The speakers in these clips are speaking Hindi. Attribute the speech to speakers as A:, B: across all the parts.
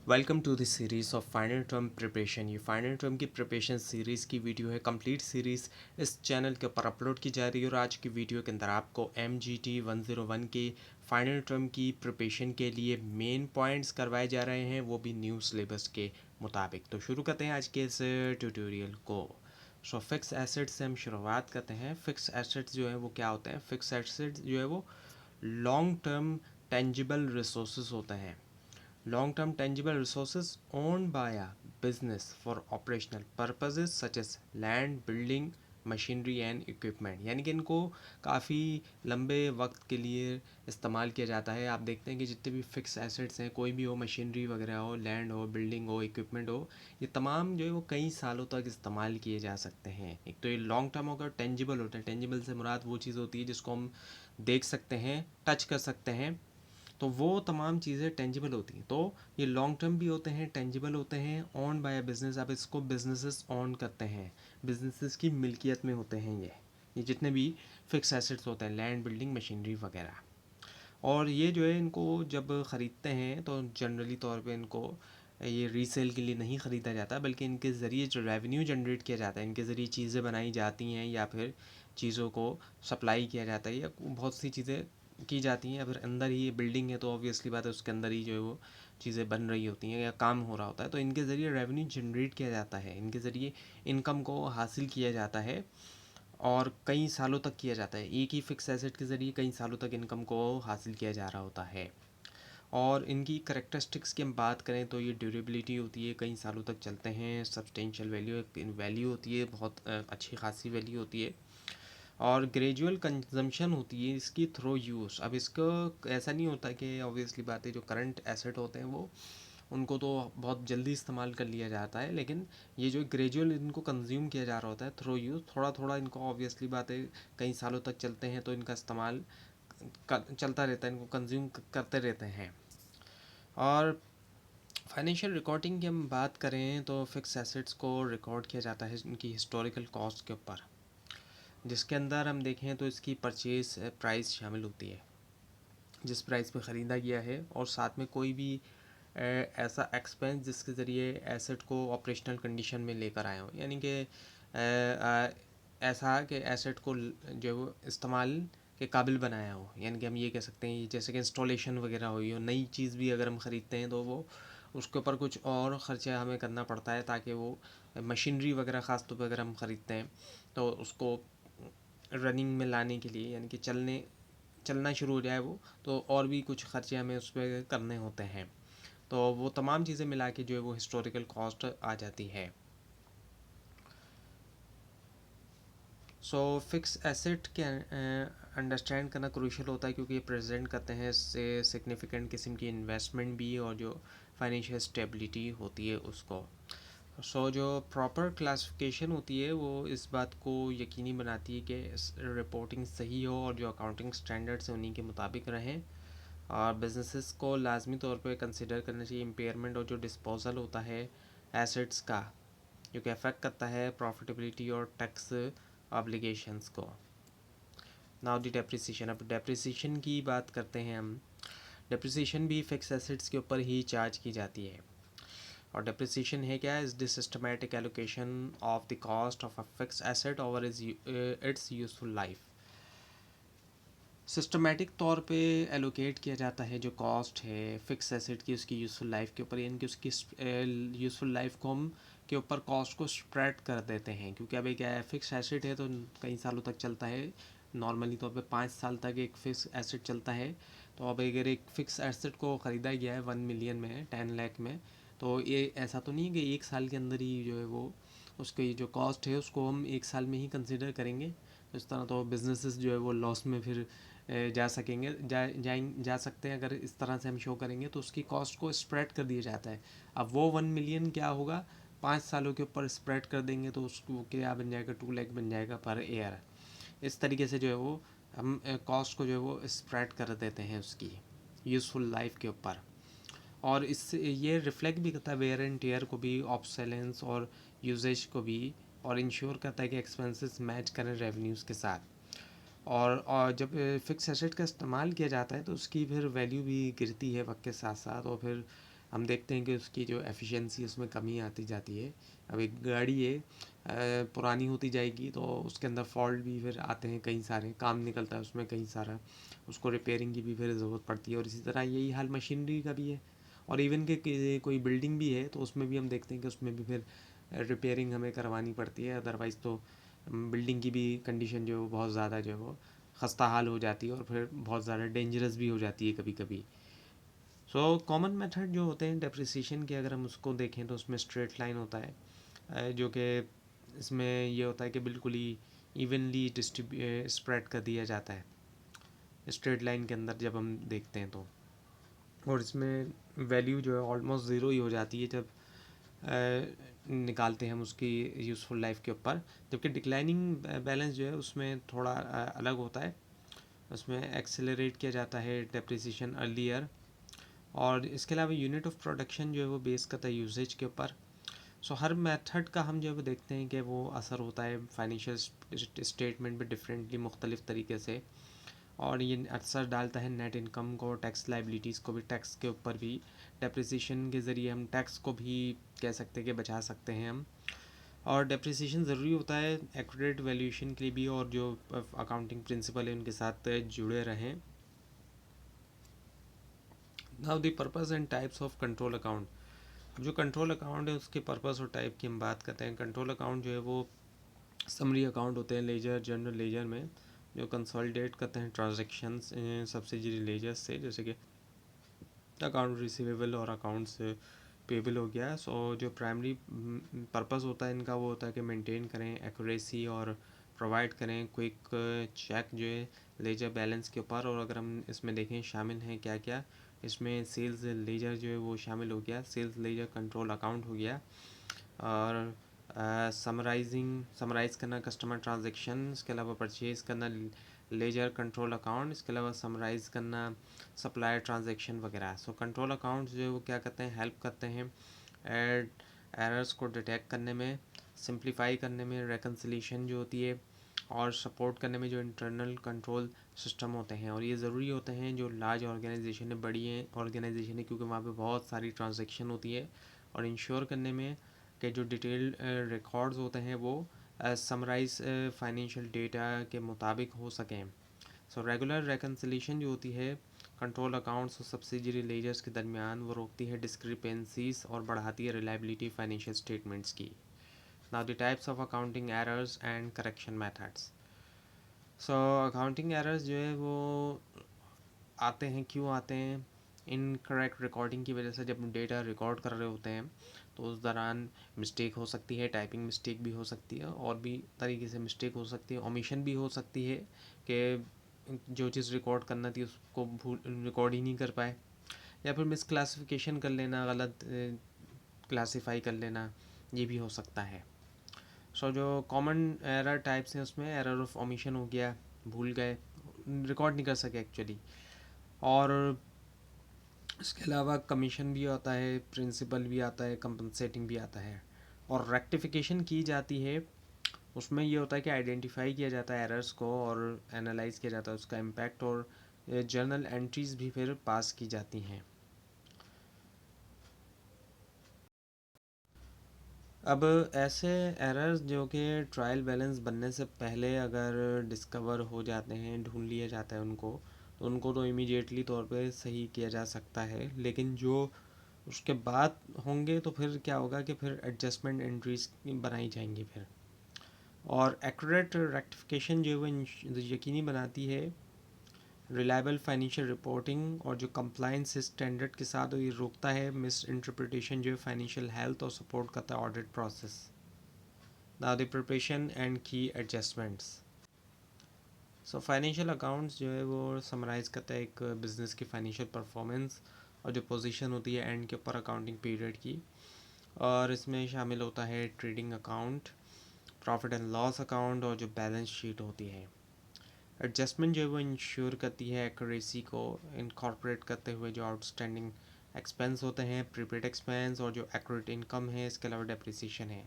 A: Welcome to this series of final term preparation. ये फाइनल टर्म की प्रिपरेशन सीरीज़ की वीडियो है। कंप्लीट सीरीज़ इस चैनल के ऊपर अपलोड की जा रही है और आज की वीडियो के अंदर आपको MGT 101 के फाइनल टर्म की प्रिपरेशन के लिए मेन पॉइंट्स करवाए जा रहे हैं, वो भी न्यू सिलेबस के मुताबिक। तो शुरू करते हैं आज के इस ट्यूटोरियल को। फिक्स एसेट्स से हम शुरुआत करते हैं। फिक्स एसेट्स जो है वो क्या होते हैं? फिक्स एसेट्स जो है वो लॉन्ग टर्म टेंजिबल रिसोर्सेज होते हैं। Long term tangible resources owned by a business for operational purposes such as land, building, machinery and equipment, यानी कि इनको काफ़ी लंबे वक्त के लिए इस्तेमाल किया जाता है। आप देखते हैं कि जितने भी फिक्स एसेट्स हैं, कोई भी हो, मशीनरी वगैरह हो, लैंड हो, बिल्डिंग हो, इक्विपमेंट हो, ये तमाम जो है वो कई सालों तक इस्तेमाल किए जा सकते हैं। एक तो ये लॉन्ग टर्म होगा, टेंजिबल होता है। टेंजिबल से मुराद वो चीज़ होती है जिसको हम देख सकते हैं, टच कर सकते हैं, तो वो तमाम चीज़ें टेंजिबल होती हैं। तो ये लॉन्ग टर्म भी होते हैं, टेंजिबल होते हैं, ऑन बाय अ बिजनेस। आप इसको बिजनेसेस ऑन करते हैं, बिजनेसेस की मिल्कियत में होते हैं ये जितने भी फिक्स एसेट्स होते हैं, लैंड, बिल्डिंग, मशीनरी वगैरह। और ये जो है इनको जब ख़रीदते हैं तो जनरली तौर पे इनको ये रीसेल के लिए नहीं ख़रीदा जाता, बल्कि इनके ज़रिए जो रेवेन्यू जनरेट किया जाता है, इनके ज़रिए चीज़ें बनाई जाती हैं या फिर चीज़ों को सप्लाई किया जाता है, या बहुत सी चीज़ें की जाती हैं। या फिर अंदर ही ये बिल्डिंग है तो ऑब्वियसली बात है उसके अंदर ही जो है वो चीज़ें बन रही होती हैं या काम हो रहा होता है, तो इनके ज़रिए रेवेन्यू जनरेट किया जाता है, इनके ज़रिए इनकम को हासिल किया जाता है और कई सालों तक किया जाता है। एक ही फिक्स एसेट के ज़रिए कई सालों तक इनकम को हासिल किया जा रहा होता है। और इनकी करेक्टरिस्टिक्स की हम बात करें तो ये ड्यूरेबिलिटी होती है, कई सालों तक चलते हैं। सब्सटेंशियल वैल्यू होती है, बहुत अच्छी खासी वैल्यू होती है। और ग्रेजुअल कंजम्पशन होती है इसकी थ्रो यूज़। अब इसको ऐसा नहीं होता कि ऑब्वियसली बात है जो करंट एसेट होते हैं वो उनको तो बहुत जल्दी इस्तेमाल कर लिया जाता है, लेकिन ये जो ग्रेजुअल इनको कंज्यूम किया जा रहा होता है थ्रो यूज़, थोड़ा थोड़ा इनको ऑब्वियसली बात है कई सालों तक चलते हैं तो इनका इस्तेमाल चलता रहता है, इनको कंज्यूम करते रहते हैं। और फाइनेंशियल रिकॉर्डिंग की हम बात करें तो फिक्स एसेट्स को रिकॉर्ड किया जाता है इनकी हिस्टोरिकल कॉस्ट के ऊपर, जिसके अंदर हम देखें तो इसकी परचेज प्राइस शामिल होती है, जिस प्राइस पे ख़रीदा गया है, और साथ में कोई भी ऐसा एक्सपेंस जिसके ज़रिए एसेट को ऑपरेशनल कंडीशन में लेकर आए हो, यानी कि ऐसा कि एसेट को जो है वो इस्तेमाल के काबिल बनाया हो। यानी कि हम ये कह सकते हैं जैसे कि इंस्टॉलेशन वगैरह हुई हो, नई चीज़ भी अगर हम ख़रीदते हैं तो वो उसके ऊपर कुछ और ख़र्चा हमें करना पड़ता है ताकि वो मशीनरी वगैरह ख़ास तौर पर अगर हम ख़रीदते हैं तो उसको रनिंग में लाने के लिए, यानी कि चलना शुरू हो जाए वो, तो और भी कुछ खर्चे हमें उस पर करने होते हैं। तो वो तमाम चीज़ें मिला के जो है वो हिस्टोरिकल कॉस्ट आ जाती है। सो फिक्स एसेट के अंडरस्टैंड करना क्रूशल होता है क्योंकि ये प्रेजेंट करते हैं इससे सिग्निफिकेंट किस्म की इन्वेस्टमेंट भी और जो फाइनेंशियल स्टेबिलिटी होती है उसको। जो प्रॉपर क्लासिफिकेशन होती है वो इस बात को यकीनी बनाती है कि रिपोर्टिंग सही हो और जो अकाउंटिंग स्टैंडर्ड्स हैं उन्हीं के मुताबिक रहें। और बिजनेसेस को लाजमी तौर पे कंसिडर करना चाहिए इम्पेयरमेंट और जो डिस्पोजल होता है एसेट्स का, जो कि अफेक्ट करता है प्रॉफिटेबिलिटी और टैक्स ऑब्लिगेशंस को। Now the depreciation. अब डेप्रिसिएशन की बात करते हैं हम। डेप्रिसिएशन भी फिक्स एसेट्स के ऊपर ही चार्ज की जाती है। और डेप्रिसिएशन है क्या? Is the systematic allocation of the cost of a fix asset over it's useful life. Systematic तौर पे एलोकेट किया जाता है जो कॉस्ट है फिक्स एसेट की उसकी यूज़फुल लाइफ के ऊपर, यानी कि उसकी यूज़फुल लाइफ को हम के ऊपर कॉस्ट को स्प्रेड कर देते हैं। क्योंकि अभी क्या है, फिक्स एसेट है तो कई सालों तक चलता है। नॉर्मली तौर पे 5 साल तक एक फिक्स एसेट चलता है। तो अब अगर एक फ़िक्स एसेट को ख़रीदा गया है 1 मिलियन में, 10 लाख में, तो ये ऐसा तो नहीं है कि 1 साल के अंदर ही जो है वो उसकी जो कॉस्ट है उसको हम 1 साल में ही कंसिडर करेंगे। तो इस तरह तो बिजनेसेस जो है वो लॉस में फिर जा सकेंगे, जा सकते हैं। अगर इस तरह से हम शो करेंगे तो उसकी कॉस्ट को स्प्रेड कर दिया जाता है। अब वो 1 मिलियन क्या होगा, 5 सालों के ऊपर स्प्रेड कर देंगे तो उसको क्या बन जाएगा, 2 लाख बन जाएगा पर ईयर। इस तरीके से जो है वो हम कॉस्ट को जो है वो स्प्रेड कर देते हैं उसकी यूज़फुल लाइफ के ऊपर। और इससे ये रिफ्लेक्ट भी करता है वेयर एंड टेयर को भी, ऑब्सोलेंस और यूजेज को भी, और इंश्योर करता है कि एक्सपेंसेस मैच करें रेवेन्यूज़ के साथ। और जब फिक्स एसेट का इस्तेमाल किया जाता है तो उसकी फिर वैल्यू भी गिरती है वक्त के साथ साथ, और फिर हम देखते हैं कि उसकी जो एफिशिएंसी उसमें कमी आती जाती है। अब एक गाड़ी है पुरानी होती जाएगी तो उसके अंदर फॉल्ट भी फिर आते हैं, कई सारे काम निकलता है उसमें कई सारा, उसको रिपेयरिंग की भी फिर ज़रूरत पड़ती है। और इसी तरह यही हाल मशीनरी का भी है। और इवन के कोई बिल्डिंग भी है तो उसमें भी हम देखते हैं कि उसमें भी फिर रिपेयरिंग हमें करवानी पड़ती है, अदरवाइज़ तो बिल्डिंग की भी कंडीशन जो है वो बहुत ज़्यादा जो है वो खस्ता हाल हो जाती है और फिर बहुत ज़्यादा डेंजरस भी हो जाती है कभी कभी। सो कॉमन मेथड जो होते हैं डेप्रिसिएशन के, अगर हम उसको देखें तो उसमें स्ट्रेट लाइन होता है, जो कि इसमें ये होता है कि बिल्कुल ही इवनली स्प्रेड कर दिया जाता है स्ट्रेट लाइन के अंदर जब हम देखते हैं तो। और इसमें वैल्यू जो है ऑलमोस्ट ज़ीरो ही हो जाती है जब निकालते हैं हम उसकी यूज़फुल लाइफ के ऊपर। जबकि डिक्लाइनिंग बैलेंस जो है उसमें थोड़ा अलग होता है, उसमें एक्सेलरेट किया जाता है डेप्रिसिएशन अर्लियर। और इसके अलावा यूनिट ऑफ प्रोडक्शन जो है वो बेस करता है यूजेज के ऊपर। सो हर मेथड का हम जो है वो देखते हैं कि वो असर होता है फाइनेंशियल स्टेटमेंट पे डिफरेंटली, मुख्तलिफ तरीके से। और ये असर डालता है नेट इनकम को, टैक्स लाइबिलिटीज़ को भी, टैक्स के ऊपर भी। डेप्रिसिएशन के ज़रिए हम टैक्स को भी कह सकते हैं कि बचा सकते हैं हम। और डेप्रिसिएशन ज़रूरी होता है एक्यूरेट वैल्यूएशन के लिए भी, और जो अकाउंटिंग प्रिंसिपल है उनके साथ जुड़े रहें। Now the purpose and types of control account. जो कंट्रोल अकाउंट है उसके पर्पस और टाइप की हम बात करते हैं। कंट्रोल अकाउंट जो है वो समरी अकाउंट होते हैं लेजर, जनरल लेजर में, जो कंसोलिडेट करते हैं ट्रांजेक्शन्स सब्सिडरी लेजर से, जैसे कि अकाउंट रिसीवेबल और अकाउंट्स पेबल हो गया। सो जो प्राइमरी पर्पस होता है इनका वो होता है कि मेंटेन करें एक्यूरेसी और प्रोवाइड करें क्विक चेक जो है लेजर बैलेंस के ऊपर। और अगर हम इसमें देखें शामिल हैं क्या क्या, इसमें सेल्स लेजर जो है वो शामिल हो गया, सेल्स लेजर कंट्रोल अकाउंट हो गया। और समराइज़ करना कस्टमर ट्रांजेक्शन, इसके अलावा परचेज़ करना लेजर कंट्रोल अकाउंट, इसके अलावा समराइज़ करना सप्लायर ट्रांजेक्शन वगैरह। सो कंट्रोल अकाउंट जो है वो क्या करते हैं, हेल्प करते हैं एरर्स को डिटेक्ट करने में, सिंप्लीफाई करने में, रेकन्सिलेशन जो होती है, और सपोर्ट करने में जो इंटरनल कंट्रोल सिस्टम होते हैं। और ये ज़रूरी होते हैं जो लार्ज ऑर्गेनाइजेशन है, बड़ी हैं ऑर्गेनाइजेशन है, क्योंकि वहाँ पे बहुत सारी ट्रांजेक्शन होती है। और इंश्योर करने में कि जो डिटेल रिकॉर्ड्स होते हैं वो समराइज फाइनेंशियल डेटा के मुताबिक हो सकें। सो रेगुलर रेकन्सिलेशन जो होती है कंट्रोल अकाउंट्स और सब्सिडरी लेजर्स के दरमियान, वो रोकती है डिस्क्रिपेंसीज और बढ़ाती है रिलायबिलिटी फाइनेंशियल स्टेटमेंट्स की। Now the types of accounting errors and correction methods. So accounting errors जो है वो आते हैं, क्यों आते हैं? इनकरेक्ट रिकॉर्डिंग की वजह से जब डेटा रिकॉर्ड कर रहे होते हैं तो उस दौरान मिस्टेक हो सकती है, टाइपिंग मिस्टेक भी हो सकती है, और भी तरीके से मिस्टेक हो सकती है, ओमिशन भी हो सकती है कि जो चीज़ रिकॉर्ड करना थी उसको भूल रिकॉर्ड ही नहीं कर पाए, या फिर मिस क्लासिफिकेशन कर लेना, गलत क्लासीफाई कर लेना, ये भी हो सकता है। सो जो कॉमन एरर टाइप्स हैं उसमें एरर ऑफ ओमिशन हो गया, भूल गए, रिकॉर्ड नहीं कर सके एक्चुअली। और इसके अलावा कमीशन भी आता है, प्रिंसिपल भी आता है, कंपनसेटिंग भी आता है। और रेक्टिफिकेशन की जाती है, उसमें ये होता है कि आइडेंटिफाई किया जाता है एरर्स को और एनालाइज किया जाता है उसका इम्पैक्ट, और जर्नल एंट्रीज भी फिर पास की जाती हैं। अब ऐसे एरर्स जो कि ट्रायल बैलेंस बनने से पहले अगर डिस्कवर हो जाते हैं, ढूंढ लिया जाता है उनको, तो उनको तो इमीडिएटली तौर पे सही किया जा सकता है। लेकिन जो उसके बाद होंगे तो फिर क्या होगा कि फिर एडजस्टमेंट एंट्रीज बनाई जाएंगी फिर। और एक्यूरेट रेक्टिफिकेशन जो है वो यकीनी बनाती है रिलायबल फाइनेंशियल रिपोर्टिंग, और जो कंप्लाइंस स्टैंडर्ड के साथ ये रोकता है मिस इंटरप्रिटेशन जो है फाइनेंशियल हेल्थ, और सपोर्ट करता है audit process. Now the preparation and की एडजस्टमेंट्स। सो फाइनेंशियल अकाउंट्स जो है वो समराइज़ करता है एक बिज़नेस की फाइनेंशियल परफॉर्मेंस, और जो पोजीशन होती है एंड के ऊपर अकाउंटिंग पीरियड की। और इसमें शामिल होता है trading account, profit and loss account, और जो बैलेंस शीट होती है। एडजस्टमेंट जो है वो इंश्योर करती है एक्यूरेसी को, इनकॉर्पोरेट करते हुए जो आउटस्टैंडिंग एक्सपेंस होते हैं, प्रीपेड एक्सपेंस, और जो एक्यूरेट इनकम है, इसके अलावा डेप्रिसिएशन है।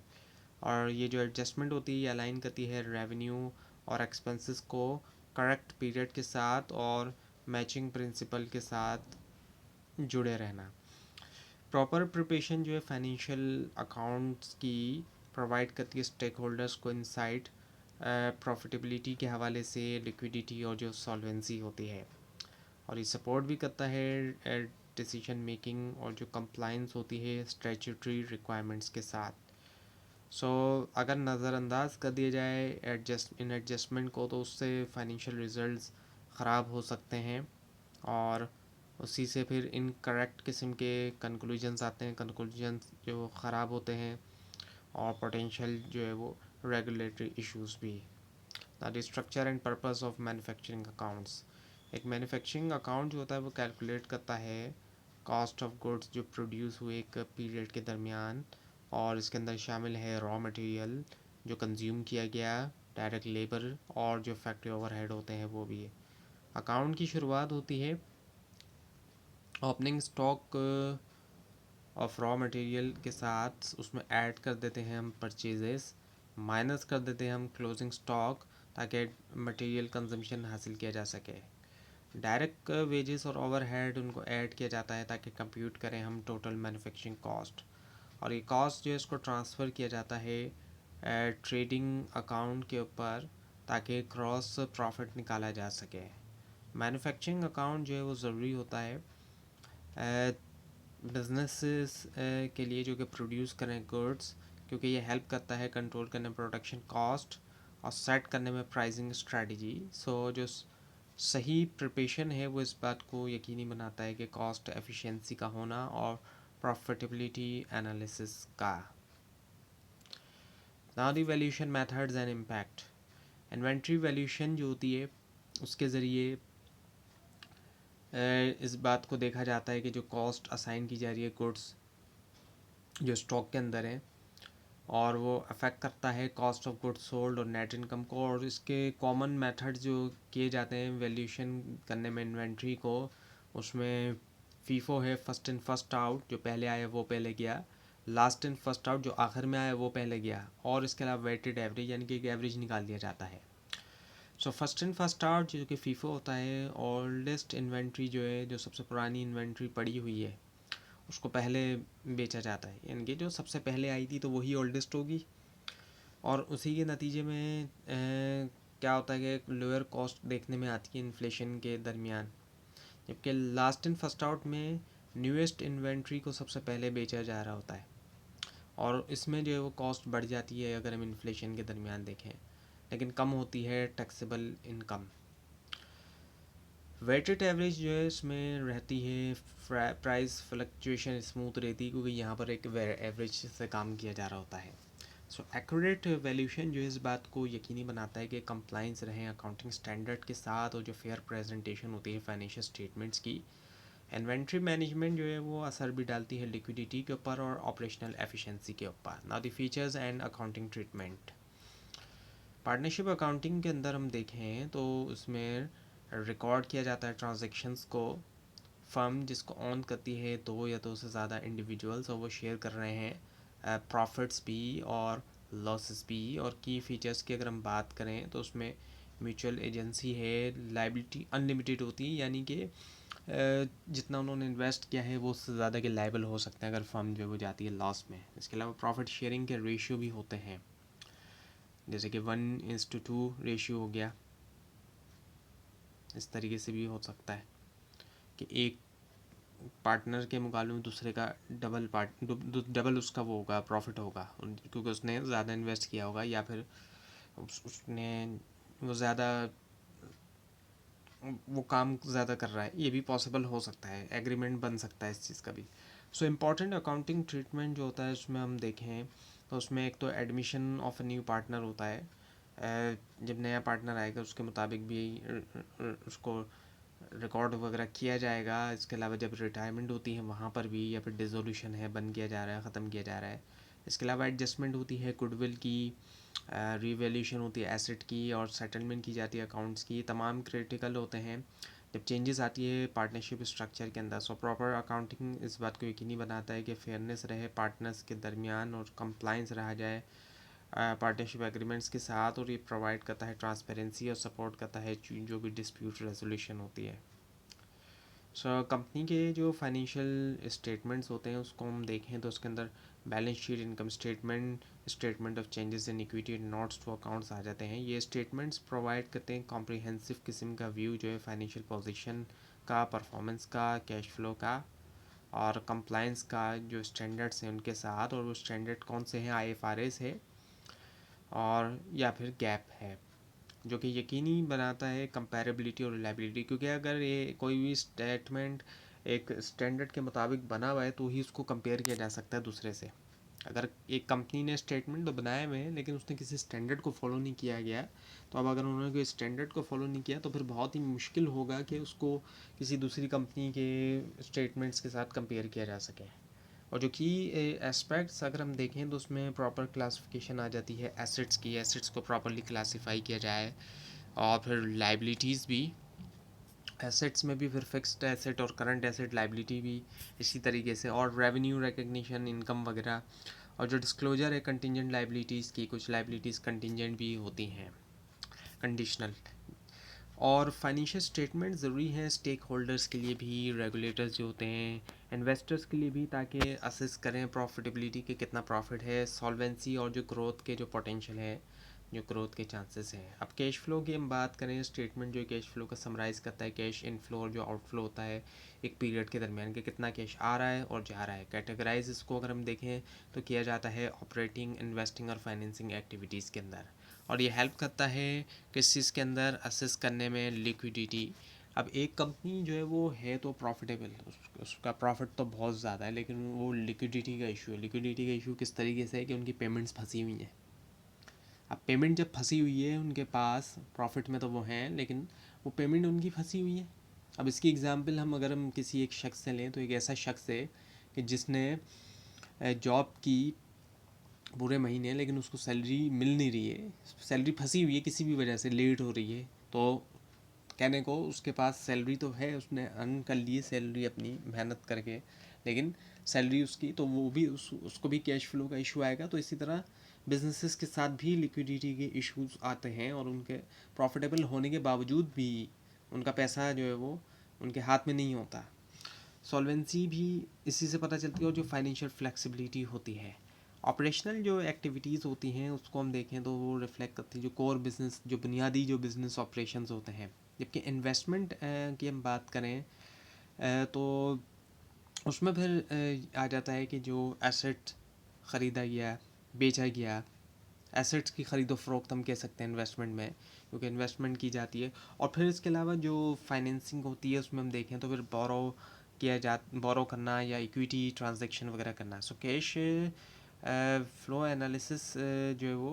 A: और ये जो एडजस्टमेंट होती है ये अलाइन करती है रेवेन्यू और एक्सपेंसेस को करेक्ट पीरियड के साथ और मैचिंग प्रिंसिपल के साथ जुड़े रहना। प्रॉपर प्रिपरेशन जो है फाइनेंशियल अकाउंट्स की प्रोवाइड करती है स्टेक होल्डर्स को इनसाइट प्रॉफिटेबिलिटी के हवाले से, लिक्विडिटी और जो सॉल्वेंसी होती है, और ये सपोर्ट भी करता है डिसीजन मेकिंग और जो कंप्लाइंस होती है स्टैट्यूटरी रिक्वायरमेंट्स के साथ। अगर नज़रअंदाज कर दिया जाए एडजस्टमेंट को, तो उससे फाइनेंशियल रिजल्ट्स ख़राब हो सकते हैं और उसी से फिर इनकरेक्ट किस्म के कंक्लूजन्स आते हैं, कंक्लूजन्स जो ख़राब होते हैं, और पोटेंशियल जो है वो रेगुलेटरी इश्यूज भी। The structure and purpose of manufacturing accounts. एक मैन्युफैक्चरिंग अकाउंट जो होता है वो कैलकुलेट करता है कॉस्ट ऑफ गुड्स जो प्रोड्यूस हुए एक पीरियड के दरमियान, और इसके अंदर शामिल है रॉ मटेरियल जो कंज्यूम किया गया, डायरेक्ट लेबर और जो फैक्ट्री ओवरहेड होते हैं वो भी है। अकाउंट की शुरुआत होती है opening stock of raw material के साथ, उसमें ऐड कर देते हैं हम परचेजेस, माइनस कर देते हैं हम क्लोजिंग स्टॉक, ताकि मटेरियल कंजम्पशन हासिल किया जा सके। डायरेक्ट वेजेस और ओवरहेड उनको ऐड किया जाता है ताकि कंप्यूट करें हम टोटल मैन्युफैक्चरिंग कॉस्ट, और ये कॉस्ट जो है इसको ट्रांसफ़र किया जाता है ट्रेडिंग अकाउंट के ऊपर ताकि क्रॉस प्रॉफिट निकाला जा सके। मैन्युफैक्चरिंग अकाउंट जो है वो ज़रूरी होता है बिजनेसेस के लिए जो कि प्रोड्यूस करें गुड्स, क्योंकि ये हेल्प करता है कंट्रोल करने में प्रोडक्शन कॉस्ट और सेट करने में प्राइसिंग स्ट्रेटजी। जो सही प्रिपरेशन है वो इस बात को यकीनी बनाता है कि कॉस्ट एफिशिएंसी का होना और प्रॉफिटेबिलिटी एनालिसिस का। Now the valuation methods and impact. Inventory valuation जो होती है उसके ज़रिए इस बात को देखा जाता है कि जो कॉस्ट असाइन की जा रही है गुड्स जो स्टॉक के अंदर है, और वो अफेक्ट करता है कॉस्ट ऑफ गुड्स सोल्ड और नेट इनकम को। और इसके कॉमन मेथड जो किए जाते हैं वैल्यूएशन करने में इन्वेंट्री को, उसमें फीफो है, फर्स्ट इन फर्स्ट आउट, जो पहले आया वो पहले गया, लास्ट इन फर्स्ट आउट जो आखिर में आया वो पहले गया, और इसके अलावा वेटेड एवरेज यानी कि एक एवरेज निकाल दिया जाता है। फर्स्ट इन फर्स्ट आउट जो कि फीफो होता है, ओल्डेस्ट इन्वेंट्री जो है, जो सबसे पुरानी इन्वेंट्री पड़ी हुई है उसको पहले बेचा जाता है, यानी कि जो सबसे पहले आई थी तो वही ओल्डेस्ट होगी, और उसी के नतीजे में क्या होता है कि लोअर कॉस्ट देखने में आती है इन्फ्लेशन के दरमियान, जबकि लास्ट इन फर्स्ट आउट में न्यूएस्ट इन्वेंट्री को सबसे पहले बेचा जा रहा होता है, और इसमें जो है वो कॉस्ट बढ़ जाती है अगर हम इन्फ्लेशन के दरमियान देखें, लेकिन कम होती है टैक्सेबल इनकम। वेटेड एवरेज जो है इसमें रहती है प्राइस फ्लक्चुएशन स्मूथ रहती है, क्योंकि यहाँ पर एक एवरेज से काम किया जा रहा होता है। एक्यूरेट वैल्यूएशन जो है इस बात को यकीनी बनाता है कि कंप्लाइंस रहें अकाउंटिंग स्टैंडर्ड के साथ, और जो फेयर प्रेजेंटेशन होती है फाइनेंशियल स्टेटमेंट्स की। इन्वेंट्री मैनेजमेंट जो है वो असर भी डालती है लिक्विडिटी के ऊपर और ऑपरेशनल एफिशिएंसी के ऊपर। Now the features and accounting treatment. Partnership accounting के अंदर हम देखें तो उसमें रिकॉर्ड किया जाता है ट्रांजैक्शंस को। फर्म जिसको ऑन करती है दो या दो से ज़्यादा इंडिविजुअल्स, और वो शेयर कर रहे हैं प्रॉफिट्स भी और लॉसेस भी। और की फ़ीचर्स की अगर हम बात करें तो उसमें म्यूचुअल एजेंसी है, लाइबिलिटी अनलिमिटेड होती है, यानी कि जितना उन्होंने इन्वेस्ट किया है वो उससे ज़्यादा के लायबल हो सकते हैं अगर फर्म जो वो जाती है लॉस में। इसके अलावा प्रॉफिट शेयरिंग के रेशियो भी होते हैं, जैसे कि 1:2 रेशियो हो गया। इस तरीके से भी हो सकता है कि एक पार्टनर के मुकाबले में दूसरे का डबल उसका वो होगा, प्रॉफिट होगा, क्योंकि उसने ज़्यादा इन्वेस्ट किया होगा, या फिर उसने वो ज़्यादा वो काम ज़्यादा कर रहा है, ये भी पॉसिबल हो सकता है, एग्रीमेंट बन सकता है इस चीज़ का भी। इम्पॉर्टेंट अकाउंटिंग ट्रीटमेंट जो होता है उसमें हम देखें तो उसमें एक तो admission of a new partner होता है, जब नया पार्टनर आएगा उसके मुताबिक भी उसको रिकॉर्ड वगैरह किया जाएगा। इसके अलावा जब रिटायरमेंट होती है वहाँ पर भी, या फिर डिसोल्यूशन है, बंद किया जा रहा है, ख़त्म किया जा रहा है। इसके अलावा एडजस्टमेंट होती है गुडविल की, रिवैल्यूएशन होती है एसेट की, और सेटलमेंट की जाती है अकाउंट्स की। तमाम क्रिटिकल होते हैं जब चेंजेस आती है पार्टनरशिप स्ट्रक्चर के अंदर। प्रॉपर अकाउंटिंग इस बात को यकीनी बनाता है कि फेयरनेस रहे पार्टनर्स के दरमियान और कंप्लाइंस रहा जाए पार्टनरशिप एग्रीमेंट्स के साथ, और ये प्रोवाइड करता है ट्रांसपेरेंसी और सपोर्ट करता है जो भी डिस्प्यूट रेजोल्यूशन होती है। कंपनी के जो फाइनेंशियल स्टेटमेंट्स होते हैं उसको हम देखें तो उसके अंदर balance sheet, income statement, statement of changes in equity, notes to accounts आ जाते हैं। ये स्टेटमेंट्स प्रोवाइड करते हैं कॉम्प्रिहेंसिव किस्म का व्यू जो है फाइनेंशियल पोजीशन का, परफॉर्मेंस का, कैश फ्लो का और कंप्लायंस का जो स्टैंडर्ड्स हैं उनके साथ। और वो स्टैंडर्ड कौन से हैं? IFRS है और या फिर गैप है, जो कि यकीनी बनाता है कंपैरेबिलिटी और रिलायबिलिटी। क्योंकि अगर ये कोई भी स्टेटमेंट एक स्टैंडर्ड के मुताबिक बना हुआ है तो ही उसको कंपेयर किया जा सकता है दूसरे से। अगर एक कंपनी ने स्टेटमेंट तो बनाए हुए हैं लेकिन उसने किसी स्टैंडर्ड को फॉलो नहीं किया गया, तो अब अगर उन्होंने कोई स्टैंडर्ड को फॉलो नहीं किया तो फिर बहुत ही मुश्किल होगा कि उसको किसी दूसरी कंपनी के स्टेटमेंट्स के साथ कंपेयर किया जा सके। और जो की एस्पेक्ट्स अगर हम देखें तो उसमें प्रॉपर क्लासिफिकेशन आ जाती है एसेट्स की, एसेट्स को प्रॉपरली क्लासीफाई किया जाए। और फिर लाइबिलिटीज़ भी, एसेट्स में भी फिर फिक्स्ड एसेट और करंट एसेट, लाइबिलिटी भी इसी तरीके से। और रेवेन्यू रिकग्निशन, इनकम वगैरह। और जो डिस्क्लोजर है कंटिजेंट लाइबिलिटीज़ की, कुछ लाइबिलिटीज़ कंटिजेंट भी होती हैं, कंडीशनल। और फाइनेंशियल स्टेटमेंट ज़रूरी है स्टेक होल्डर्स के लिए भी, रेगुलेटर्स जो होते हैं, इन्वेस्टर्स के लिए भी, ताकि असेस करें प्रॉफिटेबिलिटी के कितना प्रॉफिट है, सॉल्वेंसी और जो ग्रोथ के जो पोटेंशियल है, जो ग्रोथ के चांसेस हैं। अब कैश फ्लो की हम बात करें, स्टेटमेंट जो कैश फ्लो का समराइज़ करता है कैश इनफ्लो और जो आउटफ्लो होता है एक पीरियड के दरमियान के कितना कैश आ रहा है और जा रहा है। कैटेगराइज इसको अगर हम देखें तो किया जाता है ऑपरेटिंग, इन्वेस्टिंग और फाइनेंसिंग एक्टिविटीज़ के अंदर। और ये हेल्प करता है किस चीज़ के अंदर? असेस करने में लिक्विडिटी। अब एक कंपनी जो है वो है तो प्रॉफिटेबल, उसका प्रॉफिट तो बहुत ज़्यादा है, लेकिन वो लिक्विडिटी का इशू है। लिक्विडिटी का इशू किस तरीके से है कि उनकी पेमेंट्स फंसी हुई हैं। अब पेमेंट जब फंसी हुई है उनके पास, प्रॉफिट में तो वो हैं लेकिन वो पेमेंट उनकी फंसी हुई है। अब इसकी एग्जांपल हम अगर हम किसी एक शख्स से लें तो एक ऐसा शख्स है कि जिसने जॉब की पूरे महीने, लेकिन उसको सैलरी मिल नहीं रही है, सैलरी फंसी हुई है, किसी भी वजह से लेट हो रही है। तो कहने को उसके पास सैलरी तो है, उसने अर्न कर ली है सैलरी अपनी मेहनत करके, लेकिन सैलरी उसकी तो वो भी उसको भी कैश फ्लो का इशू आएगा। तो इसी तरह बिजनेसेस के साथ भी लिक्विडिटी के इश्यूज आते हैं और उनके प्रॉफिटेबल होने के बावजूद भी उनका पैसा जो है वो उनके हाथ में नहीं होता। सॉल्वेंसी भी इसी से पता चलती है। और जो फाइनेंशियल फ्लेक्सिबिलिटी होती है, ऑपरेशनल जो एक्टिविटीज़ होती हैं उसको हम देखें तो वो रिफ्लेक्ट करती है जो कोर बिज़नेस, जो बुनियादी जो बिज़नेस ऑपरेशंस होते हैं। जबकि इन्वेस्टमेंट की हम बात करें तो उसमें फिर आ जाता है कि जो एसेट ख़रीदा गया, बेचा गया, एसेट्स की ख़रीदो फ़रोख्त हम कह सकते हैं इन्वेस्टमेंट में, क्योंकि इन्वेस्टमेंट की जाती है। और फिर इसके अलावा जो फाइनेंसिंग होती है उसमें हम देखें तो फिर बोरो करना या इक्विटी ट्रांजैक्शन वगैरह करना। सो कैश फ्लो एनालिसिस जो है वो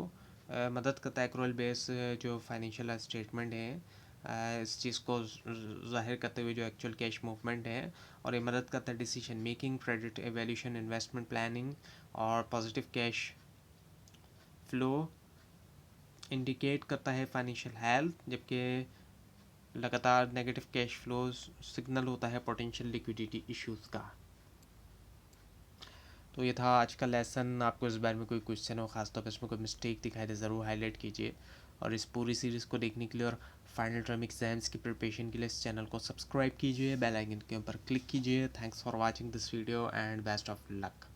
A: मदद करता है एक्रूअल बेस जो फाइनेंशियल स्टेटमेंट है इस चीज़ को ज़ाहिर करते हुए जो एक्चुअल कैश मूवमेंट है। और ये मदद करता है decision making, credit evaluation, investment planning और पॉजिटिव कैश फ्लो इंडिकेट करता है फाइनेंशियल हेल्थ। जबकि लगातार नेगेटिव कैश फ्लोज सिग्नल होता है पोटेंशियल लिक्विडिटी इश्यूज़ का। तो ये था आज का लेसन। आपको इस बारे में कोई क्वेश्चन हो, खासतौर पर इसमें कोई मिस्टेक दिखाई दे, ज़रूर हाईलाइट कीजिए। और इस पूरी सीरीज़ को देखने के लिए और फाइनल टर्म एग्जाम्स की प्रिपरेशन के लिए इस चैनल को सब्सक्राइब कीजिए, बेल आइकन के ऊपर क्लिक कीजिए। Thanks for watching this video and best of luck.